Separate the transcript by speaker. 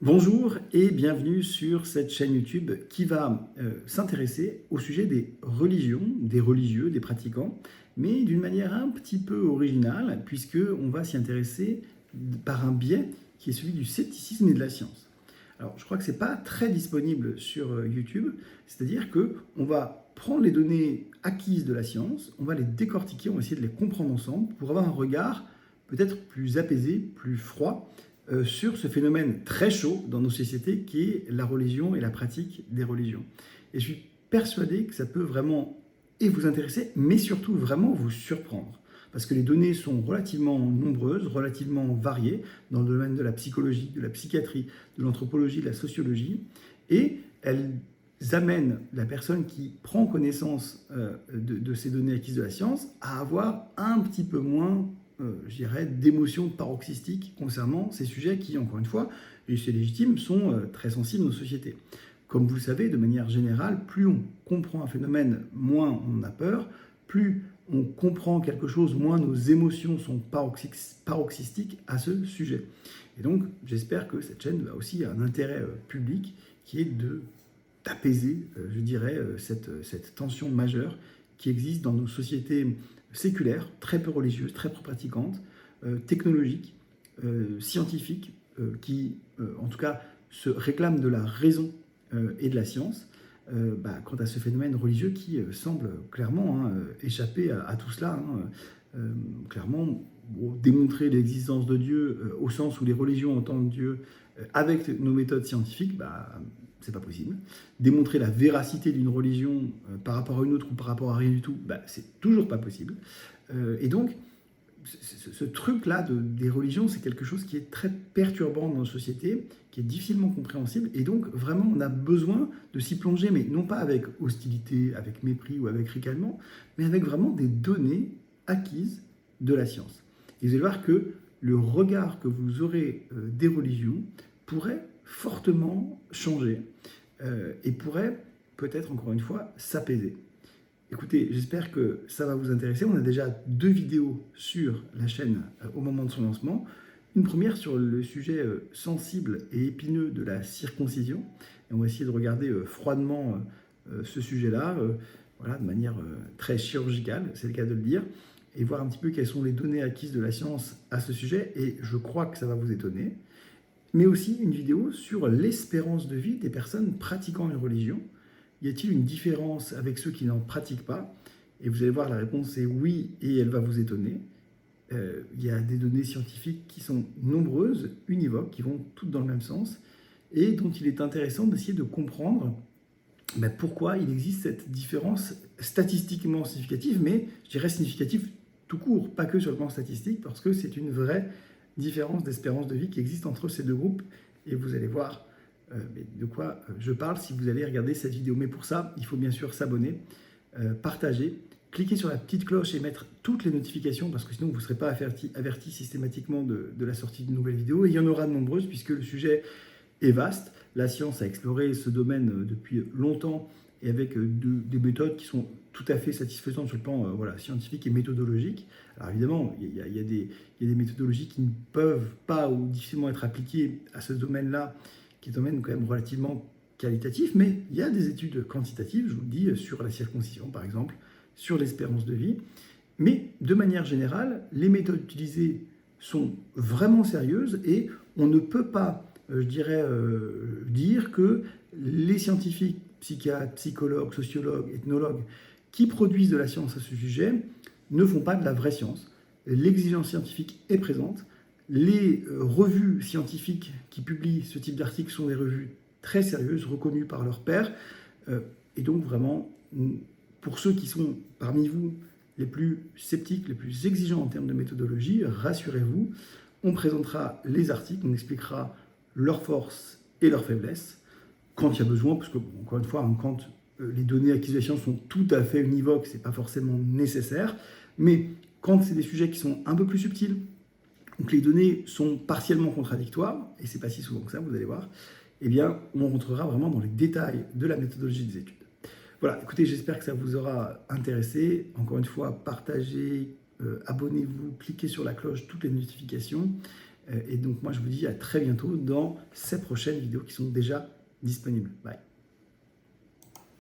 Speaker 1: Bonjour et bienvenue sur cette chaîne YouTube qui va s'intéresser au sujet des religions, des religieux, des pratiquants, mais d'une manière un petit peu originale, puisqu'on va s'y intéresser par un biais qui est celui du scepticisme et de la science. Alors, je crois que ce n'est pas très disponible sur YouTube, c'est-à-dire qu'on va prendre les données acquises de la science, on va les décortiquer, on va essayer de les comprendre ensemble pour avoir un regard peut-être plus apaisé, plus froid, sur ce phénomène très chaud dans nos sociétés qui est la religion et la pratique des religions. Et je suis persuadé que ça peut vraiment et vous intéresser, mais surtout vraiment vous surprendre. Parce que les données sont relativement nombreuses, relativement variées dans le domaine de la psychologie, de la psychiatrie, de l'anthropologie, de la sociologie, et elles amènent la personne qui prend connaissance de ces données acquises de la science à avoir un petit peu moins je dirais, d'émotions paroxystiques concernant ces sujets qui, encore une fois, et c'est légitime, sont très sensibles dans nos sociétés. Comme vous le savez, de manière générale, plus on comprend un phénomène, moins on a peur, plus on comprend quelque chose, moins nos émotions sont paroxystiques à ce sujet. Et donc, j'espère que cette chaîne a aussi un intérêt public qui est d'apaiser, je dirais, cette tension majeure qui existe dans nos sociétés séculaires, très peu religieuses, très peu pratiquantes, technologiques, scientifiques, qui, en tout cas, se réclament de la raison et de la science, quant à ce phénomène religieux qui semble clairement échapper à tout cela. Clairement, démontrer l'existence de Dieu au sens où les religions entendent Dieu avec nos méthodes scientifiques, c'est pas possible. Démontrer la véracité d'une religion par rapport à une autre ou par rapport à rien du tout, c'est toujours pas possible. Et donc, ce truc-là des religions, c'est quelque chose qui est très perturbant dans nos sociétés, qui est difficilement compréhensible, et donc vraiment on a besoin de s'y plonger, mais non pas avec hostilité, avec mépris ou avec ricanement, mais avec vraiment des données acquises de la science. Et vous allez voir que le regard que vous aurez des religions pourrait fortement changer et pourrait peut-être encore une fois s'apaiser. Écoutez, j'espère que ça va vous intéresser. On a déjà 2 vidéos sur la chaîne au moment de son lancement. Une première sur le sujet sensible et épineux de la circoncision. Et on va essayer de regarder froidement ce sujet-là, voilà, de manière très chirurgicale, c'est le cas de le dire, et voir un petit peu quelles sont les données acquises de la science à ce sujet. Et je crois que ça va vous étonner. Mais aussi une vidéo sur l'espérance de vie des personnes pratiquant une religion. Y a-t-il une différence avec ceux qui n'en pratiquent pas? Et vous allez voir, la réponse est oui, et elle va vous étonner. Il y a des données scientifiques qui sont nombreuses, univoques, qui vont toutes dans le même sens, et dont il est intéressant d'essayer de comprendre pourquoi il existe cette différence statistiquement significative, mais je dirais significative tout court, pas que sur le plan statistique, parce que c'est une vraie différence d'espérance de vie qui existe entre ces 2 groupes, et vous allez voir de quoi je parle si vous allez regarder cette vidéo. Mais pour ça, il faut bien sûr s'abonner, partager, cliquer sur la petite cloche et mettre toutes les notifications, parce que sinon vous ne serez pas averti systématiquement de la sortie d'une nouvelle vidéo. Et il y en aura de nombreuses, puisque le sujet est vaste. La science a exploré ce domaine depuis longtemps, et avec des méthodes qui sont tout à fait satisfaisantes sur le plan scientifique et méthodologique. Alors évidemment, il y a des méthodologies qui ne peuvent pas ou difficilement être appliquées à ce domaine-là, qui est un domaine quand même relativement qualitatif, mais il y a des études quantitatives, je vous le dis, sur la circoncision par exemple, sur l'espérance de vie. Mais de manière générale, les méthodes utilisées sont vraiment sérieuses et on ne peut pas, je dirais, dire que les scientifiques, psychiatres, psychologues, sociologues, ethnologues qui produisent de la science à ce sujet ne font pas de la vraie science. L'exigence scientifique est présente. Les revues scientifiques qui publient ce type d'articles sont des revues très sérieuses, reconnues par leurs pairs. Et donc vraiment, pour ceux qui sont parmi vous les plus sceptiques, les plus exigeants en termes de méthodologie, rassurez-vous, on présentera les articles, on expliquera leurs forces et leurs faiblesses, quand il y a besoin, parce que, encore une fois, quand les données acquises de la science sont tout à fait univoques, ce n'est pas forcément nécessaire, mais quand c'est des sujets qui sont un peu plus subtils, donc les données sont partiellement contradictoires, et c'est pas si souvent que ça, vous allez voir, eh bien, on rentrera vraiment dans les détails de la méthodologie des études. Voilà, écoutez, j'espère que ça vous aura intéressé. Encore une fois, partagez, abonnez-vous, cliquez sur la cloche, toutes les notifications. Et donc moi je vous dis à très bientôt dans ces prochaines vidéos qui sont déjà disponibles. Bye.